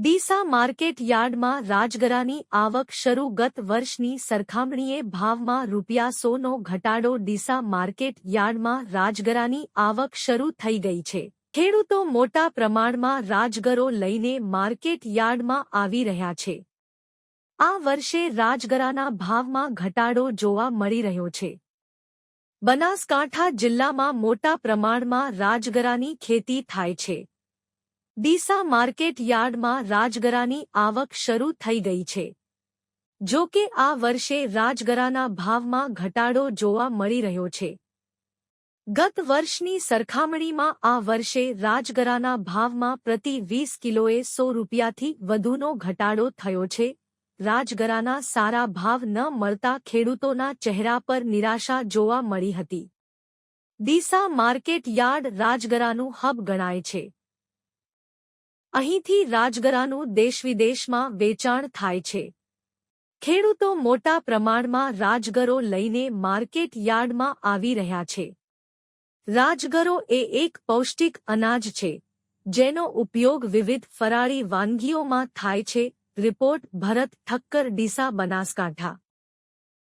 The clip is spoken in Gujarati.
ડીસા માર્કેટ યાર્ડમાં રાજગરાની આવક શરૂ. ગત વર્ષની સરખામણીએ ભાવમાં ₹100નો ઘટાડો. ડીસા માર્કેટ યાર્ડમાં રાજગરાની આવક શરૂ થઈ ગઈ છે. ખેડૂતો મોટા પ્રમાણમાં રાજગરો લઈને માર્કેટ યાર્ડમાં આવી રહ્યા છે. આ વર્ષે રાજગરાના ભાવમાં ઘટાડો જોવા મળી રહ્યો છે. બનાસકાંઠા જિલ્લામાં મોટા પ્રમાણમાં રાજગરાની ખેતી થાય છે. ડીસા માર્કેટ યાર્ડમાં રાજગરાની આવક શરૂ થઈ ગઈ છે. જો કે આ વર્ષે રાજગરાના ભાવમાં ઘટાડો જોવા મળી રહ્યો છે. ગત વર્ષની સરખામણીમાં આ વર્ષે રાજગરાના ભાવમાં પ્રતિ 20 કિલોએ ₹100થી વધુનો ઘટાડો થયો છે. રાજગરાના સારા ભાવ ન મળતા ખેડૂતોના ચહેરા પર નિરાશા જોવા મળી હતી. ડીસા માર્કેટ યાર્ડ રાજગરાનું હબ ગણાય છે. અહીંથી રાજગરાનું દેશવિદેશમાં વેચાણ થાય છે. ખેડૂતો મોટા પ્રમાણમાં રાજગરો લઈને માર્કેટ યાર્ડમાં આવી રહ્યા છે. રાજગરો એ એક પૌષ્ટિક અનાજ છે, જેનો ઉપયોગ વિવિધ ફરાળી વાનગીઓમાં થાય છે. રિપોર્ટ ભરત ઠક્કર, ડીસા, બનાસકાંઠા.